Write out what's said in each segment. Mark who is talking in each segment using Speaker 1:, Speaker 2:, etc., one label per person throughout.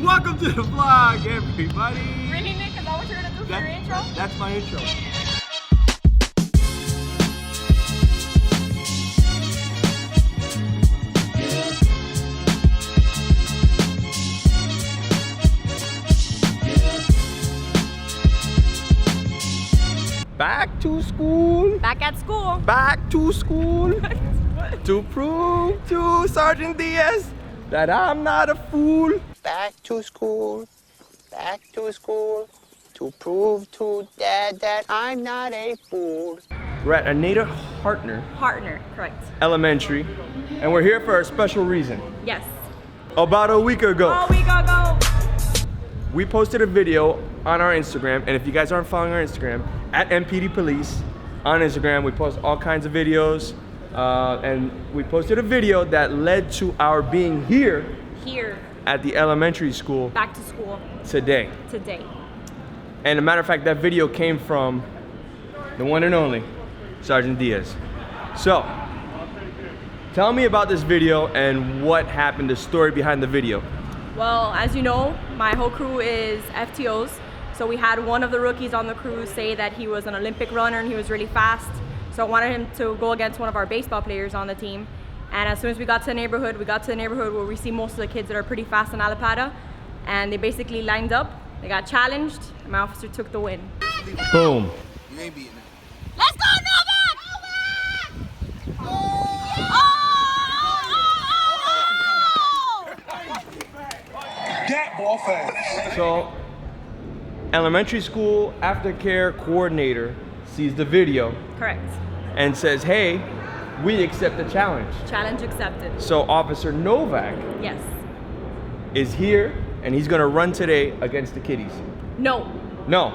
Speaker 1: Welcome to the vlog, everybody.
Speaker 2: Really, Nick? Is that what you're gonna do for your intro?
Speaker 1: That's my intro. Back to school.
Speaker 2: Back at school.
Speaker 1: Back to school. To prove to Sergeant Diaz that I'm not a fool. Back to school. Back to school. To prove to Dad that I'm not a fool. We're at Anita Hartner
Speaker 2: Correct.
Speaker 1: Elementary, and we're here for a special reason.
Speaker 2: Yes.
Speaker 1: About a week ago,
Speaker 2: A week ago.
Speaker 1: we posted a video on our Instagram, and if you guys aren't following our Instagram, at MPD Police on Instagram, we post all kinds of videos, and we posted a video that led to our being here at the elementary school
Speaker 2: Back to school
Speaker 1: today.
Speaker 2: today.
Speaker 1: And a matter of fact, that video came from the one and only Sergeant Diaz. So, tell me about this video and what happened, the story behind the video.
Speaker 2: Well, as you know, my whole crew is FTOs. So we had one of the rookies on the crew say that he was an Olympic runner and he was really fast. So I wanted him to go against one of our baseball players on the team. And as soon as we got to the neighborhood where we see most of the kids that are pretty fast in Allapattah. And they basically lined up, they got challenged, and my officer took the win.
Speaker 1: Boom.
Speaker 3: You ain't beating it.
Speaker 2: Let's go, Novak!
Speaker 3: That ball fast.
Speaker 1: So, elementary school aftercare coordinator sees the video
Speaker 2: Correct.
Speaker 1: and says, hey, we accept the challenge.
Speaker 2: Challenge accepted.
Speaker 1: So Officer Novak
Speaker 2: Yes.
Speaker 1: is here and he's gonna run today against the kiddies.
Speaker 2: No.
Speaker 1: No,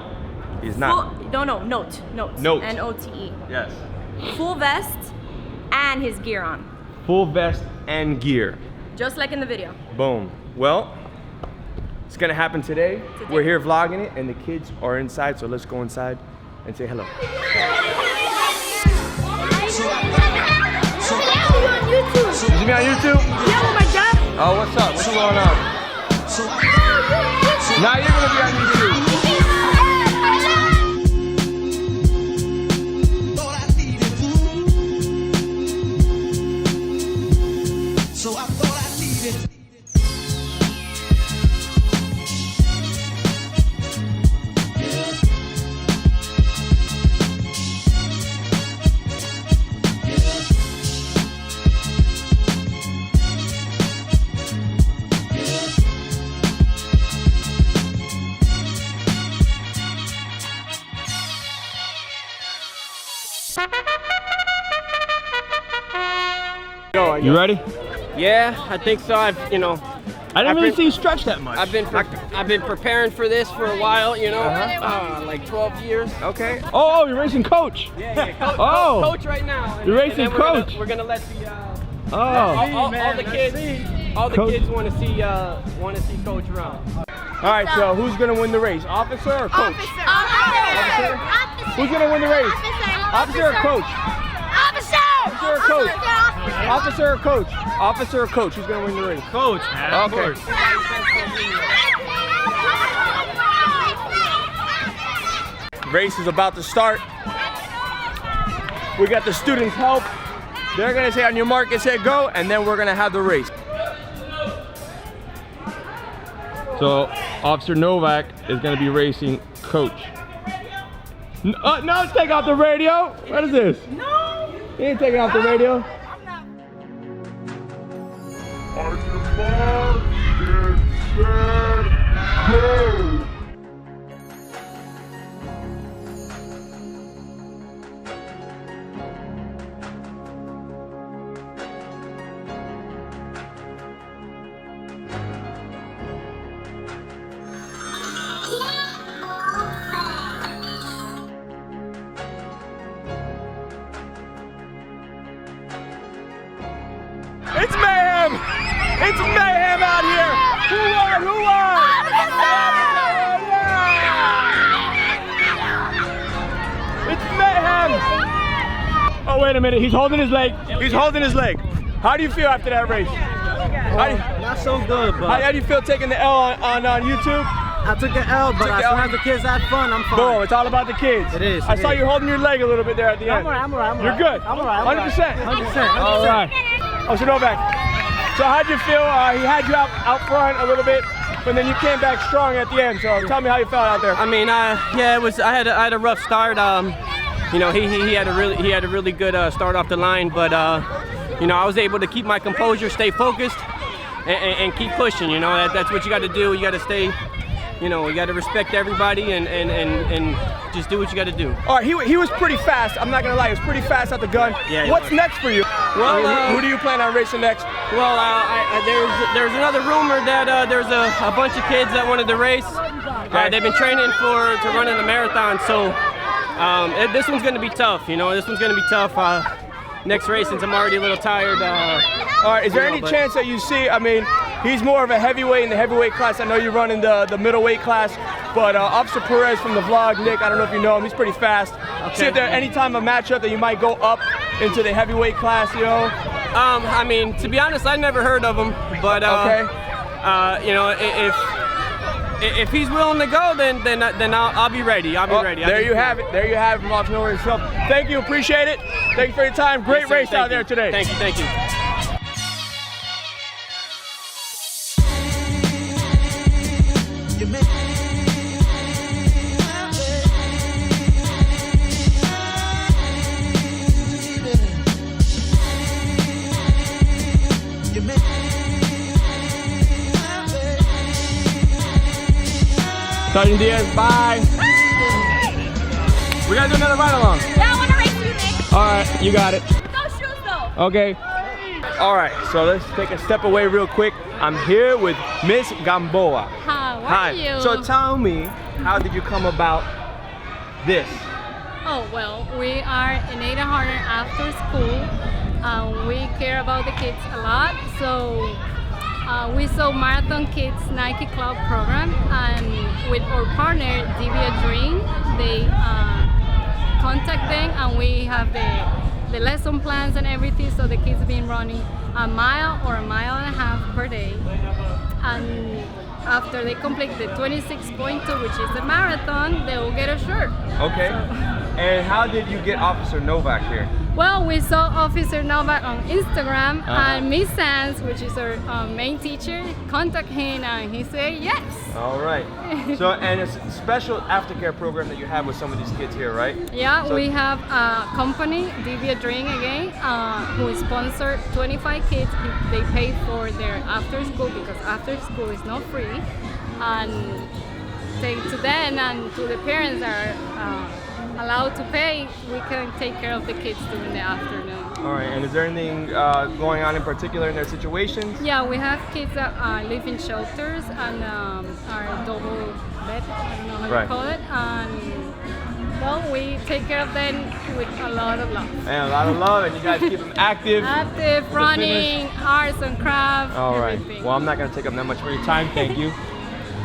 Speaker 1: he's not.
Speaker 2: Note.
Speaker 1: Note.
Speaker 2: N-O-T-E.
Speaker 1: Yes.
Speaker 2: Full vest and his gear on.
Speaker 1: Full vest and gear.
Speaker 2: Just like in the video.
Speaker 1: Boom. Well, it's gonna happen today. We're here vlogging it and the kids are inside, so let's go inside and say hello. Is me on YouTube?
Speaker 2: Yeah, oh my God.
Speaker 1: Oh, what's up? What's going on? Now you're gonna be on YouTube.
Speaker 3: So I thought I needed.
Speaker 1: You ready?
Speaker 4: Yeah, I think so. I didn't
Speaker 1: really see you stretch that much.
Speaker 4: I've been preparing for this for a while, like 12 years.
Speaker 1: Okay. Oh, you're racing coach.
Speaker 4: Yeah, coach right now.
Speaker 1: You're racing coach.
Speaker 4: We're gonna let the
Speaker 1: Oh.
Speaker 4: all the
Speaker 1: Coach.
Speaker 4: kids want to see coach run.
Speaker 1: All right. So who's gonna win the race, officer or coach?
Speaker 5: Officer.
Speaker 1: Who's gonna win the race? Officer or coach?
Speaker 5: Officer.
Speaker 1: Officer or coach? Officer or coach? Officer or coach? Who's gonna win the race?
Speaker 4: Coach.
Speaker 1: Okay. Race is about to start. We got the students' help. They're gonna say on your mark, get set, go, and then we're gonna have the race. So Officer Novak is gonna be racing coach. No, take off the radio. What is this?
Speaker 2: No.
Speaker 1: You ain't taking off the radio.
Speaker 3: On your mark, get set, go.
Speaker 1: It's mayhem! It's mayhem out here! Who won? Who won? It's mayhem! Oh, wait a minute. He's holding his leg. He's holding his leg. How do you feel after that race?
Speaker 6: Not so good, but
Speaker 1: How do you feel taking the L on YouTube?
Speaker 6: I took the L, but as long as the kids had fun, I'm fine.
Speaker 1: Boom, it's all about the kids.
Speaker 6: It is.
Speaker 1: I saw you holding your leg a little bit there at the end.
Speaker 6: I'm all right.
Speaker 1: You're good.
Speaker 6: I'm all right.
Speaker 1: 100%.
Speaker 6: 100%.
Speaker 1: All right. Officer Novak, so how'd you feel? He had you out front a little bit, but then you came back strong at the end. So tell me how you felt out there.
Speaker 4: I mean, yeah, it was. I had a rough start. You know, he had a really good start off the line, but you know, I was able to keep my composure, stay focused, and keep pushing. You know, that's what you got to do. You got to stay. You know, you got to respect everybody and just do what you got to do.
Speaker 1: All right, he was pretty fast. I'm not gonna lie, he was pretty fast at the gun.
Speaker 4: Yeah,
Speaker 1: What's next for you?
Speaker 4: Well,
Speaker 1: who do you plan on racing next?
Speaker 4: Well, there's another rumor that there's a bunch of kids that wanted to race. They've been training to run in a marathon, so this one's gonna be tough. You know, this one's gonna be tough. Next race, since I'm already a little tired.
Speaker 1: All right, is there any chance that you see? I mean, he's more of a heavyweight in the heavyweight class. I know you run in the middleweight class, but Officer Perez from the vlog, Nick, I don't know if you know him, he's pretty fast.
Speaker 4: Okay.
Speaker 1: See if there any time a matchup that you might go up into the heavyweight class, you know?
Speaker 4: I mean, to be honest, I never heard of him, but you know, if he's willing to go, then I'll be ready. I'll be ready.
Speaker 1: There you have it. There you have it from Officer Novak himself. Thank you, appreciate it. Thank you for your time. Great race out there today.
Speaker 4: Thank you, thank you.
Speaker 1: Sergeant Diaz, bye. We gotta do another ride along.
Speaker 2: Yeah, I want to race you, Nick.
Speaker 1: All right, you got it.
Speaker 2: No shoes though.
Speaker 1: Okay. All right, so let's take a step away real quick. I'm here with Miss Gamboa.
Speaker 7: How are you?
Speaker 1: So tell me, how did you come about this?
Speaker 7: Oh, well, we are in 800 after school. We care about the kids a lot. So we saw Marathon Kids Nike Club program, and with our partner, Divya Dream, they contact them, and we have the lesson plans and everything, so the kids have been running a mile or a mile and a half per day. And after they complete the 26.2, which is the marathon, they will get a shirt.
Speaker 1: Okay. And how did you get Officer Novak here?
Speaker 7: Well, we saw Officer Novak on Instagram, and Miss Sands, which is our main teacher, contact him, and he said yes.
Speaker 1: All right. So, and it's a special aftercare program that you have with some of these kids here, right?
Speaker 7: Yeah,
Speaker 1: So-
Speaker 7: we have a company, Divya Dream again, who sponsored 25 kids. They pay for their after school, because after school is not free, and take to them and to the parents that are allowed to pay, we can take care of the kids during the afternoon.
Speaker 1: All right, and is there anything going on in particular in their situations?
Speaker 7: Yeah, we have kids that live in shelters and are double bed, I don't know how
Speaker 1: Right.
Speaker 7: you call it, and well, we take care of them with a lot of love.
Speaker 1: And a lot of love, and you guys keep them active.
Speaker 7: Active, running, arts and crafts,
Speaker 1: All right.
Speaker 7: everything.
Speaker 1: Well, I'm not going to take up that much for your time. Thank you.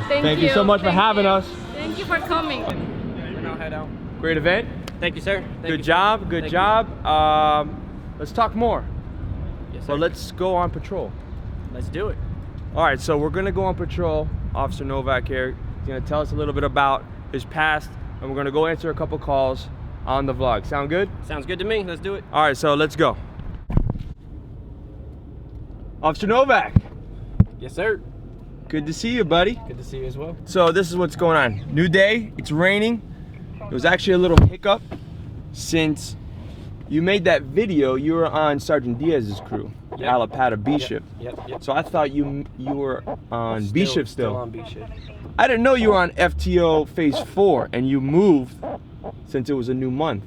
Speaker 7: Thank
Speaker 1: you so much for
Speaker 7: Thank
Speaker 1: having
Speaker 7: you.
Speaker 1: us.
Speaker 7: Thank you for coming.
Speaker 4: We're now head out.
Speaker 1: Great event.
Speaker 4: Thank you, sir. Thank
Speaker 1: Good
Speaker 4: you.
Speaker 1: job. Good
Speaker 4: Thank
Speaker 1: job. Let's talk more.
Speaker 4: Yes, sir.
Speaker 1: Well, let's go on patrol.
Speaker 4: Let's do it.
Speaker 1: All right, so we're gonna go on patrol. Officer Novak here. He's gonna tell us a little bit about his past, and we're gonna go answer a couple calls on the vlog. Sound good?
Speaker 4: Sounds good to me. Let's do it.
Speaker 1: All right, so let's go. Officer Novak,
Speaker 4: Yes, sir.
Speaker 1: good to see you, buddy.
Speaker 4: Good to see you as well.
Speaker 1: So this is what's going on. New day, it's raining. It was actually a little hiccup since you made that video. You were on Sergeant Diaz's crew,
Speaker 4: Yep.
Speaker 1: Alapata B shift.
Speaker 4: Yep.
Speaker 1: So I thought you were on B shift still.
Speaker 4: on B shift.
Speaker 1: I didn't know you were on FTO phase 4 and you moved since it was a new month.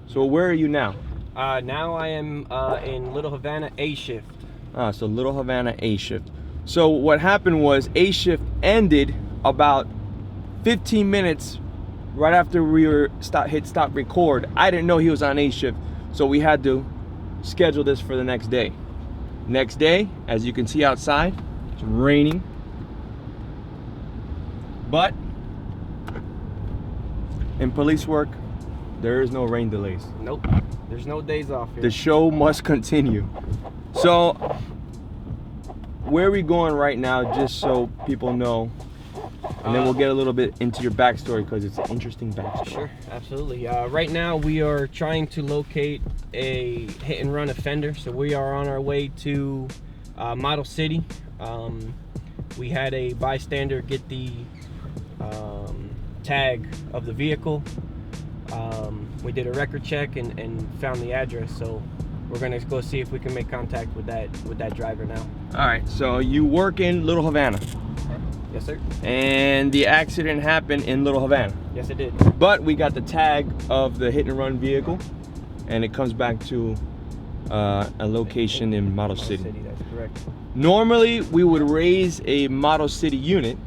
Speaker 1: So where are you now?
Speaker 4: Now I am in Little Havana A shift.
Speaker 1: So Little Havana A shift. So what happened was A shift ended about 15 minutes right after we hit stop record. I didn't know he was on A shift, so we had to schedule this for the next day. Next day, as you can see outside, it's raining. But in police work, there is no rain delays.
Speaker 4: Nope. There's no days off here.
Speaker 1: The show must continue. So where are we going right now, just so people know? And then we'll get a little bit into your backstory because it's an interesting backstory.
Speaker 4: Sure, absolutely. Right now we are trying to locate a hit and run offender. So we are on our way to Model City. We had a bystander get the tag of the vehicle. We did a record check and found the address. So we're gonna go see if we can make contact with that driver now.
Speaker 1: All right, so you work in Little Havana.
Speaker 4: Yes, sir.
Speaker 1: And the accident happened in Little Havana.
Speaker 4: Yes, it did.
Speaker 1: But we got the tag of the hit and run vehicle, and it comes back to a location in Model City.
Speaker 4: That's correct.
Speaker 1: Normally, we would raise a Model City unit,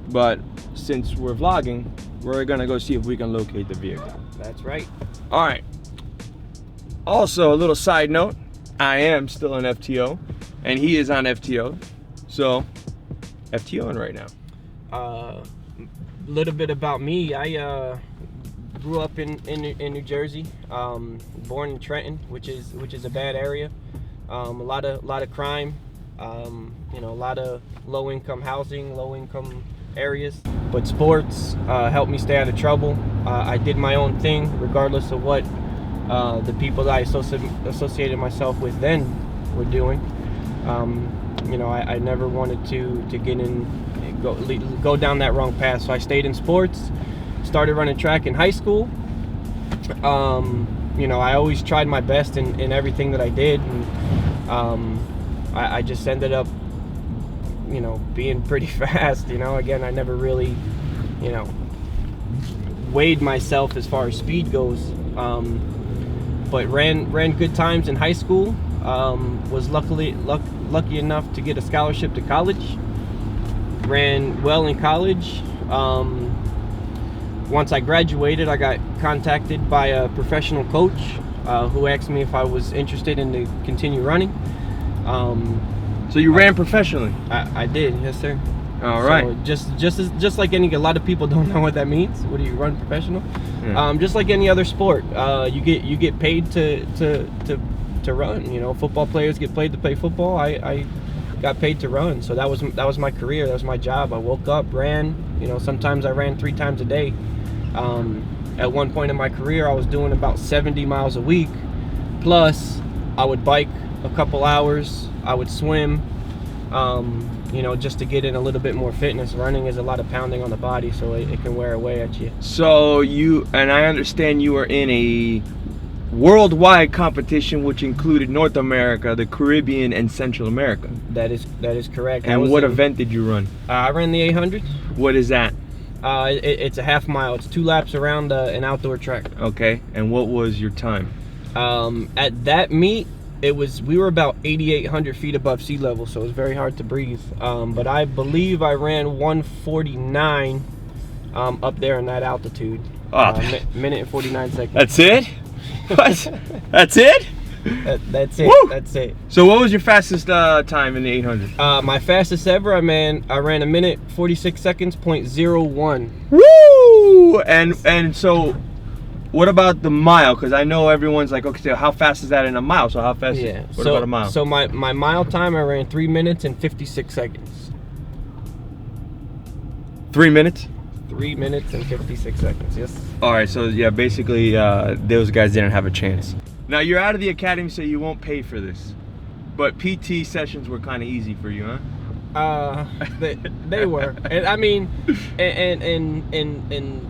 Speaker 1: but since we're vlogging, we're gonna go see if we can locate the vehicle.
Speaker 4: That's right.
Speaker 1: All right. Also, a little side note, I am still on FTO, and he is on FTO, so FTOing right now.
Speaker 4: A little bit about me. I grew up in New Jersey, born in Trenton, which is a bad area. A lot of crime, you know, a lot of low-income housing, low-income areas. But sports helped me stay out of trouble. I did my own thing, regardless of what the people that I associated myself with then were doing. You know, I never wanted to get in, go down that wrong path. So I stayed in sports, started running track in high school. You know, I always tried my best in everything that I did, and I just ended up, you know, being pretty fast. You know, again, I never really, you know, weighed myself as far as speed goes, but ran good times in high school. Was lucky enough to get a scholarship to college. Ran well in college. Once I graduated, I got contacted by a professional coach who asked me if I was interested in to continue running.
Speaker 1: So you ran professionally?
Speaker 4: I did, yes, sir.
Speaker 1: All right.
Speaker 4: So just like a lot of people don't know what that means. What do you run professional? Yeah. Just like any other sport, you get paid to run. You know, football players get paid to play football. I got paid to run, so that was my career. That was my job. I woke up, ran. You know, sometimes I ran 3 times a day. At one point in my career, I was doing about 70 miles a week. Plus, I would bike a couple hours. I would swim. You know, just to get in a little bit more fitness. Running is a lot of pounding on the body, so it can wear away at you.
Speaker 1: So and I understand you were in a worldwide competition which included North America, the Caribbean, and Central America.
Speaker 4: That is correct.
Speaker 1: And what event did you run?
Speaker 4: I ran the 800.
Speaker 1: What is that?
Speaker 4: It's a half mile. It's 2 laps around an outdoor track.
Speaker 1: Okay. And what was your time?
Speaker 4: At that meet, we were about 8,800 feet above sea level, so it was very hard to breathe. But I believe I ran 1:49 up there in that altitude. Minute and 49 seconds.
Speaker 1: That's it? What? That's it?
Speaker 4: That's it.
Speaker 1: Woo!
Speaker 4: That's it.
Speaker 1: So what was your fastest time in the 800?
Speaker 4: My fastest ever, I ran a minute 46 seconds, .01.
Speaker 1: Woo! And so what about the mile? Because I know everyone's like, okay, so how fast is that in a mile? So how fast?
Speaker 4: Yeah.
Speaker 1: What about a mile?
Speaker 4: So my mile time, I ran 3 minutes and 56 seconds.
Speaker 1: 3 minutes?
Speaker 4: 3 minutes and 56 seconds. Yes.
Speaker 1: All right. So yeah, basically, those guys didn't have a chance. Now you're out of the academy, so you won't pay for this. But PT sessions were kind of easy for you, huh?
Speaker 4: They were. And I mean, and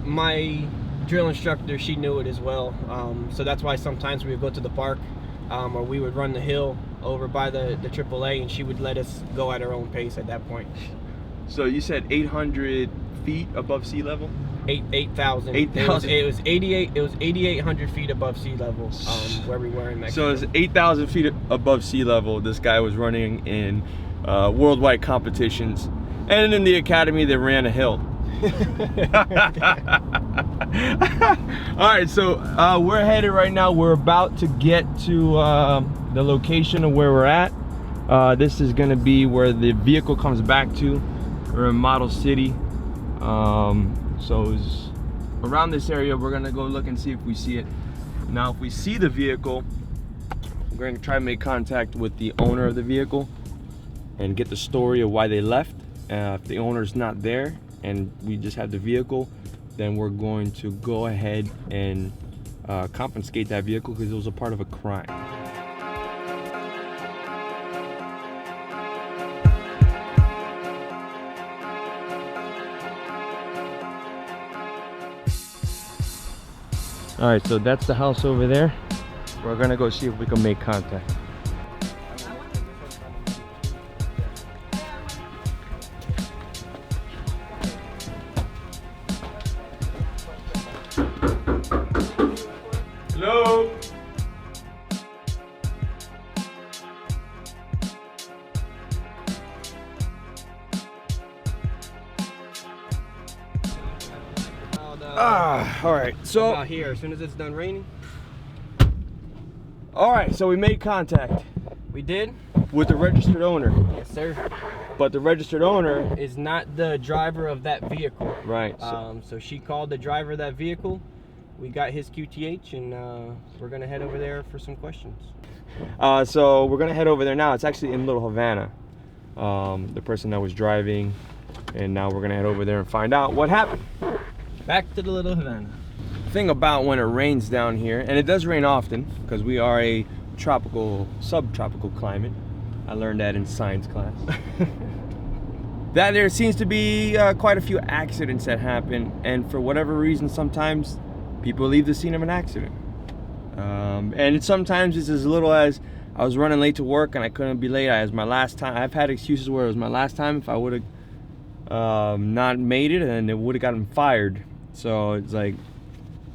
Speaker 4: my drill instructor, she knew it as well. So that's why sometimes we would go to the park, or we would run the hill over by the AAA, and she would let us go at our own pace at that point.
Speaker 1: So you said 800 feet above sea level?
Speaker 4: 8,000.
Speaker 1: 8,000.
Speaker 4: It was 8,800 feet above sea level, where we were in Mexico.
Speaker 1: So it's 8,000 feet above sea level. This guy was running in worldwide competitions, and in the academy they ran a hill. All right, so we're headed right now. We're about to get to the location of where we're at. This is going to be where the vehicle comes back to. We're in Model City. So it's around this area. We're gonna go look and see if we see it. Now if we see the vehicle, we're gonna try to make contact with the owner of the vehicle and get the story of why they left. If the owner's not there and we just have the vehicle, then we're going to go ahead and confiscate that vehicle because it was a part of a crime. All right, so that's the house over there. We're gonna go see if we can make contact. Hello? All right, so
Speaker 4: About here, as soon as it's done raining.
Speaker 1: all right, so we made contact
Speaker 4: We did?
Speaker 1: with the registered owner,
Speaker 4: Yes, sir.
Speaker 1: but the registered owner,
Speaker 4: Is not the driver of that vehicle.
Speaker 1: right?
Speaker 4: So she called the driver of that vehicle. We got his QTH, and we're gonna head over there for some questions.
Speaker 1: So we're gonna head over there now. It's actually in Little Havana. The person that was driving, and now we're gonna head over there and find out what happened.
Speaker 4: Back to the Little Havana.
Speaker 1: Thing about when it rains down here, and it does rain often because we are a tropical, subtropical climate. I learned that in science class. That there seems to be quite a few accidents that happen, and for whatever reason, sometimes people leave the scene of an accident. And sometimes it's as little as I was running late to work and I couldn't be late. It was my last time. I've had excuses where it was my last time. If I would have not made it, and it would have gotten fired. So it's like,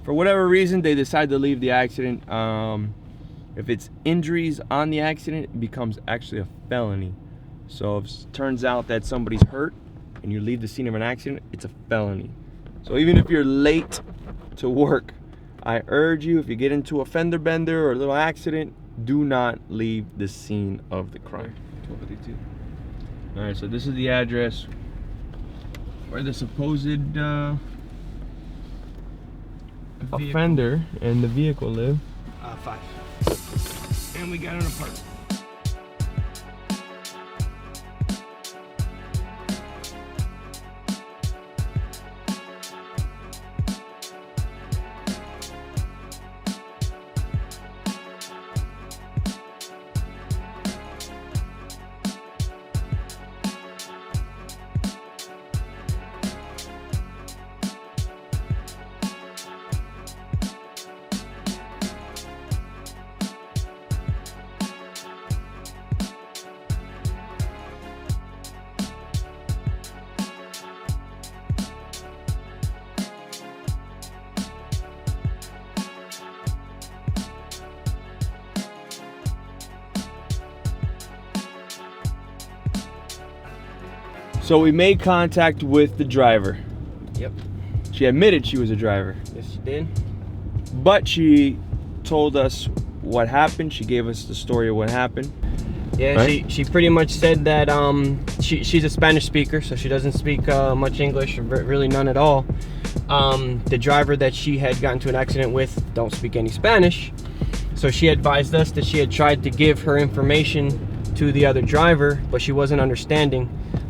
Speaker 1: for whatever reason, they decide to leave the accident. If it's injuries on the accident, it becomes actually a felony. So if it turns out that somebody's hurt and you leave the scene of an accident, it's a felony. So even if you're late to work, I urge you, if you get into a fender bender or a little accident, do not leave the scene of the crime. All right, so this is the address where the supposed offender and the vehicle live.
Speaker 4: 5. And we got an apartment.
Speaker 1: So we made contact with the driver.
Speaker 4: Yep.
Speaker 1: She admitted she was a driver,
Speaker 4: Yes, she did.
Speaker 1: but she told us what happened. She gave us the story of what happened.
Speaker 4: Yeah,
Speaker 1: Right.
Speaker 4: she pretty much said that she's a Spanish speaker, so she doesn't speak much English, or really none at all. The driver that she had gotten into an accident with don't speak any Spanish, so she advised us that she had tried to give her information to the other driver, but she wasn't understanding.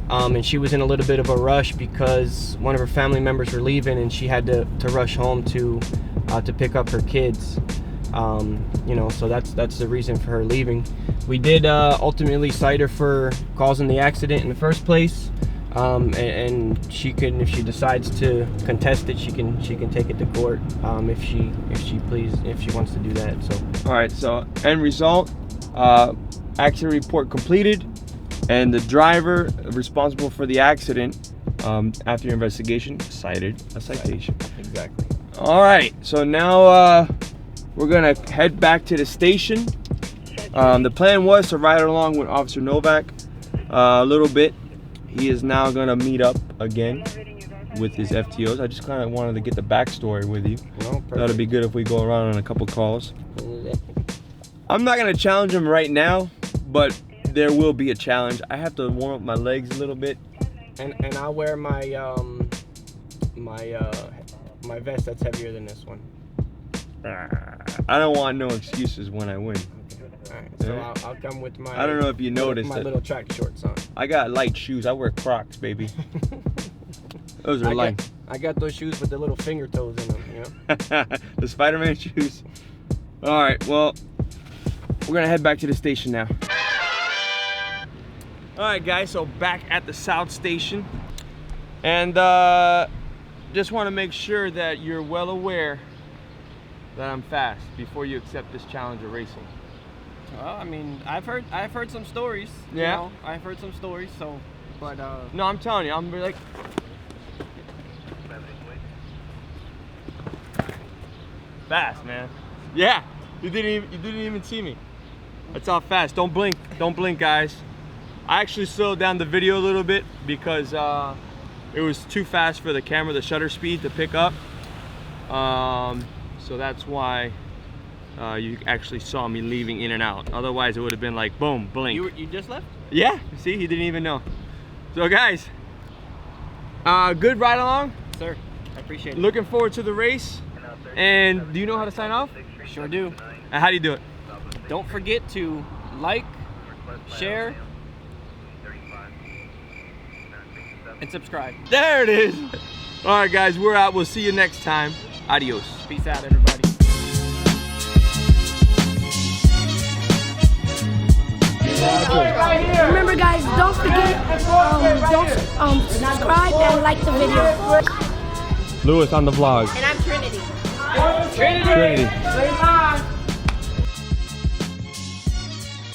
Speaker 4: And she was in a little bit of a rush because one of her family members were leaving, and she had to rush home to pick up her kids. You know, so that's the reason for her leaving. We did ultimately cite her for causing the accident in the first place, and she can, if she decides to contest it, she can take it to court if she wants to do that. So
Speaker 1: All right, so end result, accident report completed, and the driver responsible for the accident, after your investigation, cited a citation.
Speaker 4: exactly.
Speaker 1: All right, so now we're gonna head back to the station. The plan was to ride along with Officer Novak a little bit. He is now gonna meet up again with his FTOs. I just kind of wanted to get the backstory with you.
Speaker 4: Well,
Speaker 1: That'd be good if we go around on a couple calls. I'm not gonna challenge him right now, but there will be a challenge. I have to warm up my legs a little bit.
Speaker 4: And I'll wear my my vest that's heavier than this one.
Speaker 1: I don't want no excuses when I win.
Speaker 4: Alright, so I'll come with my.
Speaker 1: I don't know if you noticed
Speaker 4: my
Speaker 1: it.
Speaker 4: little track shorts on.
Speaker 1: I got light shoes. I wear Crocs, baby. Those are light.
Speaker 4: I got those shoes with the little finger toes in them, you know?
Speaker 1: The Spider-Man shoes. All right, well, we're gonna head back to the station now. All right, guys, so back at the South Station. And just wanna make sure that you're well aware that I'm fast before you accept this challenge of racing.
Speaker 4: Well, I mean, I've heard some stories.
Speaker 1: Yeah?
Speaker 4: You know, I've heard some stories, so, but
Speaker 1: No, I'm telling you, I'm like, fast, man. Yeah, you didn't even see me. That's how fast. Don't blink, guys. I actually slowed down the video a little bit because it was too fast for the camera, the shutter speed to pick up. So that's why you actually saw me leaving in and out. Otherwise, it would have been like boom, blink.
Speaker 4: you just left?
Speaker 1: Yeah, see, he didn't even know. So guys, good ride along.
Speaker 4: Sir, I appreciate it.
Speaker 1: Looking forward to the race. And do you know how to sign off?
Speaker 4: Sure do.
Speaker 1: And how do you do it?
Speaker 4: Don't forget to like, share, and subscribe.
Speaker 1: There it is. All right, guys, we're out. We'll see you next time. Adios.
Speaker 4: Peace out, everybody.
Speaker 5: Remember, guys, don't forget, subscribe and like the video.
Speaker 1: Lewis on the vlog.
Speaker 2: And I'm Trinity.
Speaker 1: Trinity.